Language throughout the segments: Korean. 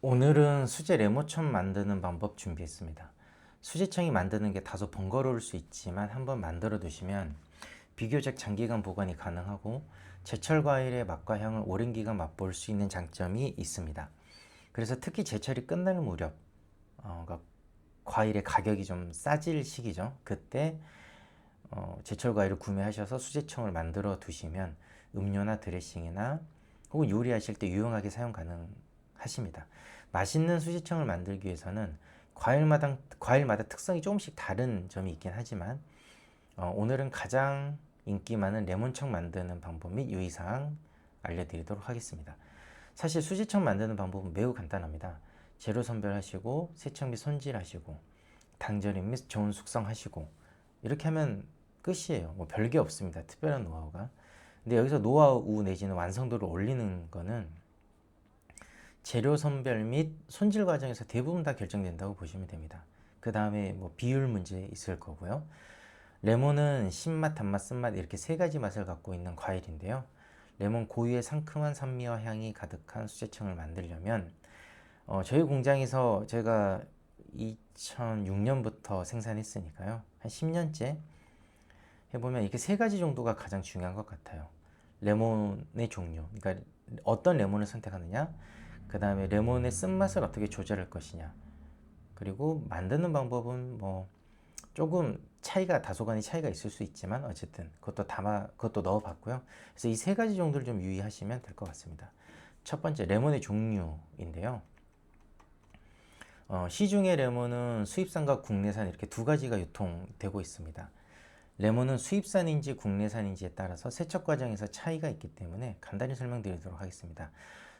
오늘은 수제 레모청 만드는 방법 준비했습니다. 수제청이 만드는 게 다소 번거로울 수 있지만 한번 만들어 두시면 비교적 장기간 보관이 가능하고 제철 과일의 맛과 향을 오랜 기간 맛볼 수 있는 장점이 있습니다. 그래서 특히 제철이 끝날 무렵, 그러니까 과일의 가격이 좀 싸질 시기죠. 그때 제철 과일을 구매하셔서 수제청을 만들어 두시면 음료나 드레싱이나 혹은 요리하실 때 유용하게 사용 가능하십니다. 맛있는 수제청을 만들기 위해서는 과일마다 특성이 조금씩 다른 점이 있긴 하지만 오늘은 가장 인기 많은 레몬청 만드는 방법 및 유의사항 알려드리도록 하겠습니다. 사실 수제청 만드는 방법은 매우 간단합니다. 재료 선별하시고 세척 및 손질하시고 당절임 및 저온 숙성하시고 이렇게 하면 끝이에요. 뭐 별게 없습니다. 특별한 노하우가. 근데 여기서 노하우 내지는 완성도를 올리는 거는 재료 선별 및 손질 과정에서 대부분 다 결정된다고 보시면 됩니다. 그 다음에 뭐 비율 문제 있을 거고요. 레몬은 신맛, 단맛, 쓴맛 이렇게 세 가지 맛을 갖고 있는 과일인데요. 레몬 고유의 상큼한 산미와 향이 가득한 수제청을 만들려면 저희 공장에서 제가 2006년부터 생산했으니까요. 한 10년째 해보면 이렇게 세 가지 정도가 가장 중요한 것 같아요. 레몬의 종류, 그러니까 어떤 레몬을 선택하느냐, 그 다음에 레몬의 쓴맛을 어떻게 조절할 것이냐, 그리고 만드는 방법은 뭐 조금 다소간의 차이가 있을 수 있지만 어쨌든 그것도 넣어봤고요. 그래서 이 세 가지 정도를 좀 유의하시면 될 것 같습니다. 첫 번째 레몬의 종류인데요. 시중의 레몬은 수입산과 국내산 이렇게 두 가지가 유통되고 있습니다. 레몬은 수입산인지 국내산인지에 따라서 세척 과정에서 차이가 있기 때문에 간단히 설명드리도록 하겠습니다.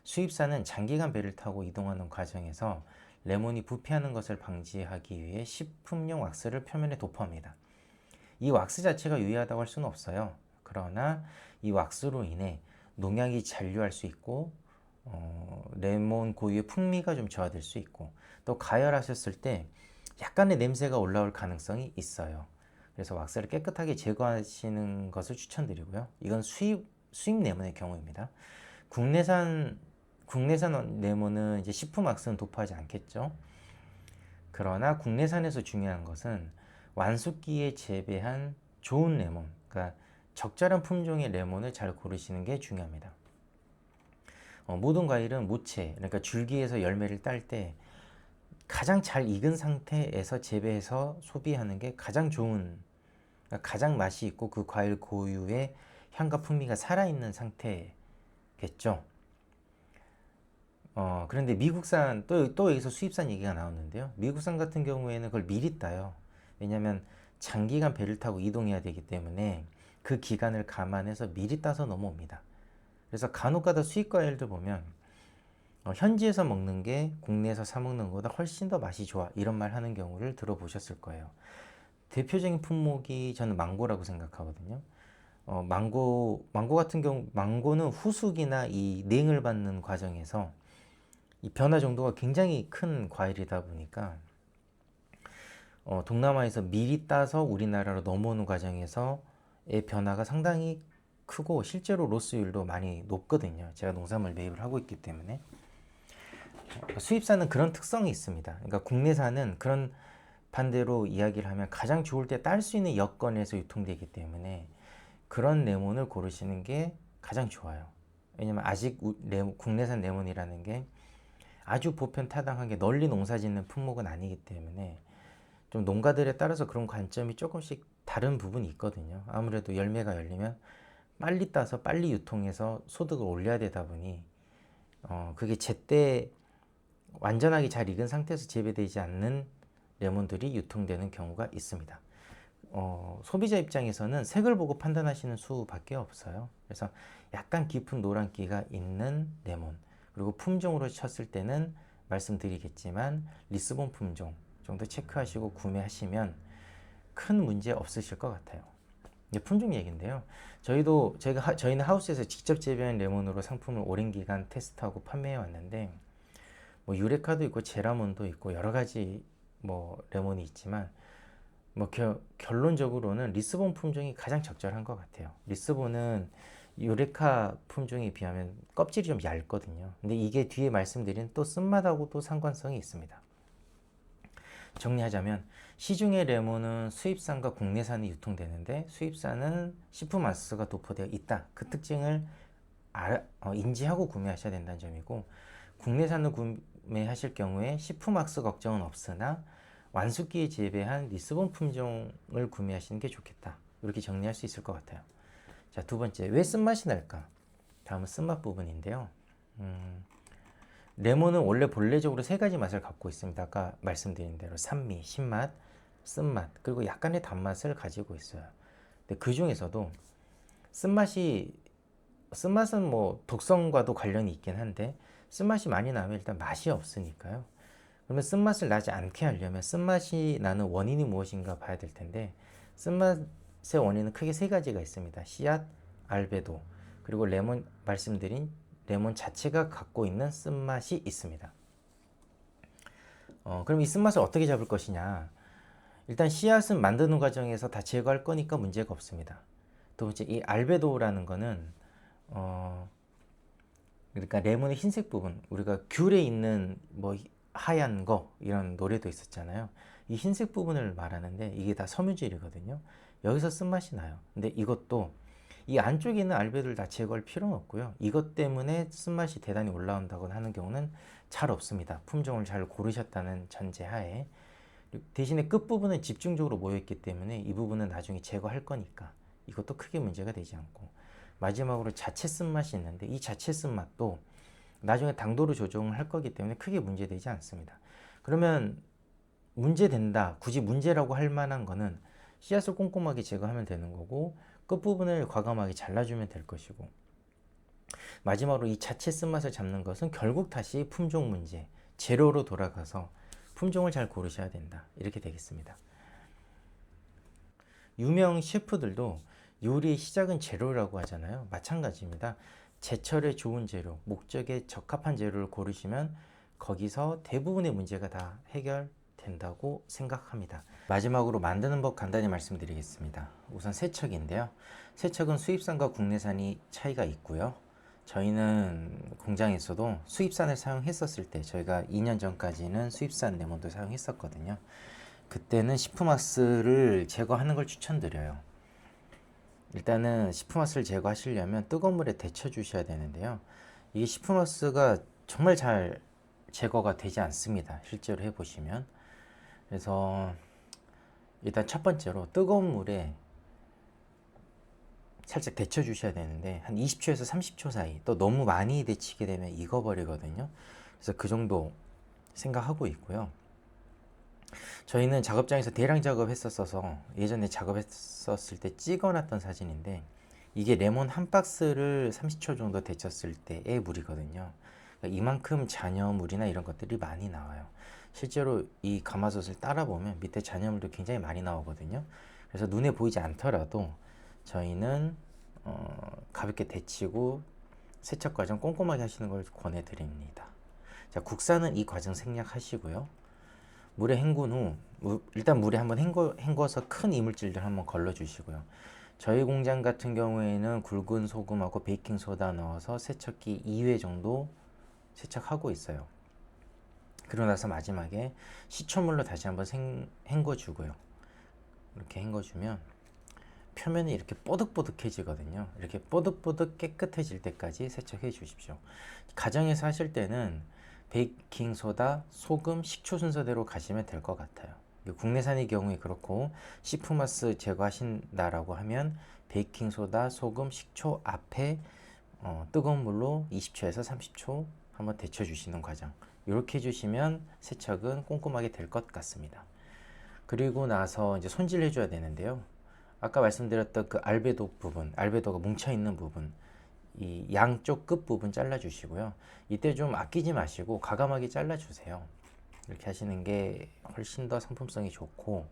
수입산은 장기간 배를 타고 이동하는 과정에서 레몬이 부패하는 것을 방지하기 위해 식품용 왁스를 표면에 도포합니다. 이 왁스 자체가 유해하다고 할 수는 없어요. 그러나 이 왁스로 인해 농약이 잔류할 수 있고 레몬 고유의 풍미가 좀 저하될 수 있고 또 가열하셨을 때 약간의 냄새가 올라올 가능성이 있어요. 그래서 왁스를 깨끗하게 제거하시는 것을 추천드리고요. 이건 수입 레몬의 경우입니다. 국내산 레몬은 이제 식품 왁스는 도포하지 않겠죠. 그러나 국내산에서 중요한 것은 완숙기에 재배한 좋은 레몬, 그러니까 적절한 품종의 레몬을 잘 고르시는 게 중요합니다. 모든 과일은 모체, 그러니까 줄기에서 열매를 딸 때 가장 잘 익은 상태에서 재배해서 소비하는 게 가장 좋은, 그러니까 가장 맛이 있고 그 과일 고유의 향과 풍미가 살아있는 상태겠죠. 그런데 미국산, 또 여기서 수입산 얘기가 나오는데요. 미국산 같은 경우에는 그걸 미리 따요. 왜냐하면 장기간 배를 타고 이동해야 되기 때문에 그 기간을 감안해서 미리 따서 넘어옵니다. 그래서 간혹가다 수입 과일들 보면 현지에서 먹는 게 국내에서 사 먹는 것보다 훨씬 더 맛이 좋아 이런 말 하는 경우를 들어보셨을 거예요. 대표적인 품목이 저는 망고라고 생각하거든요. 망고 같은 경우 망고는 후숙이나 이 냉을 받는 과정에서 이 변화 정도가 굉장히 큰 과일이다 보니까 동남아에서 미리 따서 우리나라로 넘어오는 과정에서의 변화가 상당히 크고 실제로 로스율도 많이 높거든요. 제가 농산물 매입을 하고 있기 때문에 수입산은 그런 특성이 있습니다. 그러니까 국내산은 그런 반대로 이야기를 하면 가장 좋을 때 딸 수 있는 여건에서 유통되기 때문에 그런 레몬을 고르시는 게 가장 좋아요. 왜냐면 아직 국내산 레몬이라는 게 아주 보편타당하게 널리 농사짓는 품목은 아니기 때문에 좀 농가들에 따라서 그런 관점이 조금씩 다른 부분이 있거든요. 아무래도 열매가 열리면 빨리 따서 빨리 유통해서 소득을 올려야 되다 보니 그게 제때 완전하게 잘 익은 상태에서 재배되지 않는 레몬들이 유통되는 경우가 있습니다. 소비자 입장에서는 색을 보고 판단하시는 수밖에 없어요. 그래서 약간 깊은 노란기가 있는 레몬, 그리고 품종으로 쳤을 때는 말씀드리겠지만 리스본 품종 정도 체크하시고 구매하시면 큰 문제 없으실 것 같아요. 품종 얘기인데요. 저희는 하우스에서 직접 재배한 레몬으로 상품을 오랜 기간 테스트하고 판매해 왔는데 뭐 유레카도 있고 제라몬도 있고 여러 가지 뭐 레몬이 있지만 뭐 결론적으로는 리스본 품종이 가장 적절한 것 같아요. 리스본은 유레카 품종에 비하면 껍질이 좀 얇거든요. 근데 이게 뒤에 말씀드린 또 쓴맛하고도 상관성이 있습니다. 정리하자면 시중의 레몬은 수입산과 국내산이 유통되는데 수입산은 시프마스가 도포되어 있다. 그 특징을 인지하고 구매하셔야 된다는 점이고, 국내산을 구매하실 경우에 시프막스 걱정은 없으나 완숙기에 재배한 리스본 품종을 구매하시는 게 좋겠다. 이렇게 정리할 수 있을 것 같아요. 자, 두 번째, 왜 쓴맛이 날까? 다음은 쓴맛 부분인데요. 레몬은 원래 본래적으로 세 가지 맛을 갖고 있습니다. 아까 말씀드린 대로 산미, 신맛, 쓴맛, 그리고 약간의 단맛을 가지고 있어요. 근데 그 중에서도 쓴맛은 뭐 독성과도 관련이 있긴 한데, 쓴맛이 많이 나면 일단 맛이 없으니까요. 그러면 쓴맛을 나지 않게 하려면 쓴맛이 나는 원인이 무엇인가 봐야 될 텐데, 쓴맛의 원인은 크게 세 가지가 있습니다. 씨앗, 알베도, 그리고 말씀드린 레몬 자체가 갖고 있는 쓴맛이 있습니다. 그럼 이 쓴맛을 어떻게 잡을 것이냐? 일단 씨앗은 만드는 과정에서 다 제거할 거니까 문제가 없습니다. 두 번째, 이 알베도라는 거는 그러니까 레몬의 흰색 부분, 우리가 귤에 있는 뭐 하얀 거 이런 노래도 있었잖아요. 이 흰색 부분을 말하는데 이게 다 섬유질이거든요. 여기서 쓴맛이 나요. 근데 이것도 이 안쪽에 있는 알베도를 다 제거할 필요는 없고요. 이것 때문에 쓴맛이 대단히 올라온다거나 하는 경우는 잘 없습니다. 품종을 잘 고르셨다는 전제하에. 대신에 끝부분은 집중적으로 모여있기 때문에 이 부분은 나중에 제거할 거니까 이것도 크게 문제가 되지 않고, 마지막으로 자체 쓴맛이 있는데 이 자체 쓴맛도 나중에 당도로 조정을 할 거기 때문에 크게 문제되지 않습니다. 그러면 문제된다, 굳이 문제라고 할 만한 거는 씨앗을 꼼꼼하게 제거하면 되는 거고, 끝부분을 과감하게 잘라주면 될 것이고, 마지막으로 이 자체 쓴맛을 잡는 것은 결국 다시 품종 문제, 재료로 돌아가서 품종을 잘 고르셔야 된다. 이렇게 되겠습니다. 유명 셰프들도 요리의 시작은 재료라고 하잖아요. 마찬가지입니다. 제철에 좋은 재료, 목적에 적합한 재료를 고르시면 거기서 대부분의 문제가 다 해결된다고 생각합니다. 마지막으로 만드는 법 간단히 말씀드리겠습니다. 우선 세척인데요. 세척은 수입산과 국내산이 차이가 있고요. 저희는 공장에서도 수입산을 사용했었을 때, 저희가 2년 전까지는 수입산 레몬도 사용했었거든요. 그때는 시프마스를 제거하는 걸 추천드려요. 일단은 시프마스를 제거하시려면 뜨거운 물에 데쳐 주셔야 되는데요. 이게 시프마스가 정말 잘 제거가 되지 않습니다. 실제로 해보시면. 그래서 일단 첫 번째로 뜨거운 물에 살짝 데쳐 주셔야 되는데 한 20초에서 30초 사이, 또 너무 많이 데치게 되면 익어버리거든요. 그래서 그 정도 생각하고 있고요. 저희는 작업장에서 대량 작업했었어서 예전에 작업했었을 때 찍어놨던 사진인데, 이게 레몬 한 박스를 30초 정도 데쳤을 때의 물이거든요. 그러니까 이만큼 잔여물이나 이런 것들이 많이 나와요. 실제로 이 가마솥을 따라 보면 밑에 잔여물도 굉장히 많이 나오거든요. 그래서 눈에 보이지 않더라도 저희는 가볍게 데치고 세척 과정 꼼꼼하게 하시는 걸 권해드립니다. 자, 국산은 이 과정 생략하시고요. 물에 헹군 후 일단 물에 한번 헹궈서 큰 이물질들 한번 걸러 주시고요. 저희 공장 같은 경우에는 굵은 소금하고 베이킹소다 넣어서 세척기 2회 정도 세척하고 있어요. 그러고 나서 마지막에 시초물로 다시 한번 헹궈 주고요. 이렇게 헹궈 주면 표면이 이렇게 뽀득뽀득해지거든요. 이렇게 뽀득뽀득 깨끗해질 때까지 세척해 주십시오. 가정에서 하실 때는 베이킹소다, 소금, 식초 순서대로 가시면 될 것 같아요. 국내산의 경우에 그렇고, 시프마스 제거하신다라고 하면 베이킹소다, 소금, 식초 앞에 뜨거운 물로 20초에서 30초 한번 데쳐주시는 과정, 이렇게 해주시면 세척은 꼼꼼하게 될 것 같습니다. 그리고 나서 이제 손질을 해줘야 되는데요. 아까 말씀드렸던 그 알베도 부분, 알베도가 뭉쳐있는 부분, 이 양쪽 끝 부분 잘라 주시고요. 이때 좀 아끼지 마시고 과감하게 잘라 주세요. 이렇게 하시는 게 훨씬 더 상품성이 좋고,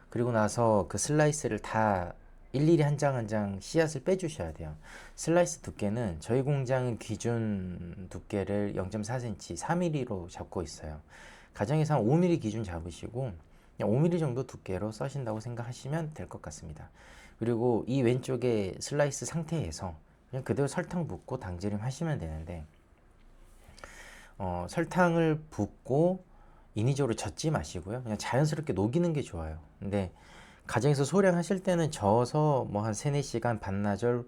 그리고 나서 그 슬라이스를 다 일일이 한 장 한 장 씨앗을 빼 주셔야 돼요. 슬라이스 두께는 저희 공장은 기준 두께를 0.4cm, 4mm로 잡고 있어요. 가정에서 한 5mm 기준 잡으시고 그냥 5mm 정도 두께로 써신다고 생각하시면 될 것 같습니다. 그리고 이 왼쪽에 슬라이스 상태에서 그냥 그대로 설탕 붓고 당절임 하시면 되는데 설탕을 붓고 인위적으로 젓지 마시고요. 그냥 자연스럽게 녹이는 게 좋아요. 근데 가정에서 소량하실 때는 저어서 뭐 한 3, 4시간 반나절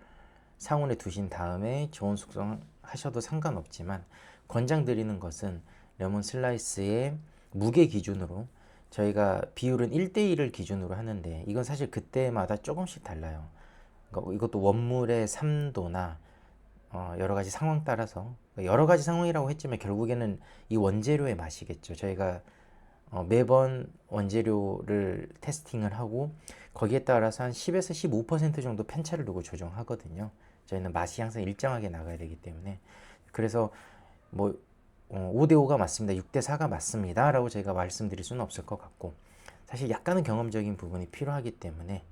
상온에 두신 다음에 저온 숙성하셔도 상관없지만 권장드리는 것은 레몬 슬라이스의 무게 기준으로 저희가 비율은 1대1을 기준으로 하는데 이건 사실 그때마다 조금씩 달라요. 그러니까 이것도 원물의 3도나 여러 가지 상황 따라서 여러 가지 상황이라고 했지만 결국에는 이 원재료의 맛이겠죠. 저희가 매번 원재료를 테스팅을 하고 거기에 따라서 한 10에서 15% 정도 편차를 두고 조정하거든요. 저희는 맛이 항상 일정하게 나가야 되기 때문에 그래서 뭐 5대5가 맞습니다. 6대4가 맞습니다. 라고 제가 말씀드릴 수는 없을 것 같고 사실 약간은 경험적인 부분이 필요하기 때문에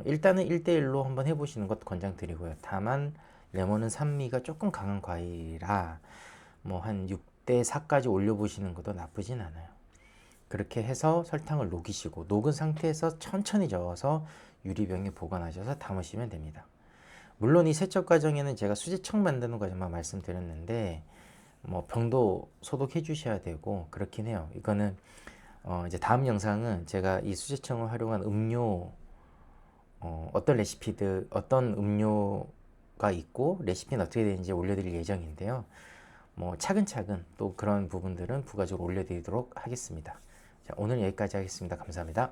일단은 1대1로 한번 해보시는 것 권장드리고요. 다만 레몬은 산미가 조금 강한 과일이라 뭐 한 6대4까지 올려보시는 것도 나쁘진 않아요. 그렇게 해서 설탕을 녹이시고 녹은 상태에서 천천히 저어서 유리병에 보관하셔서 담으시면 됩니다. 물론 이 세척 과정에는 제가 수제청 만드는 과정만 말씀드렸는데 뭐 병도 소독해 주셔야 되고 그렇긴 해요. 이거는 이제 다음 영상은 제가 이 수제청을 활용한 음료 어떤 레시피들 어떤 음료가 있고 레시피는 어떻게 되는지 올려드릴 예정인데요. 뭐 차근차근 또 그런 부분들은 부가적으로 올려드리도록 하겠습니다. 자, 오늘 여기까지 하겠습니다. 감사합니다.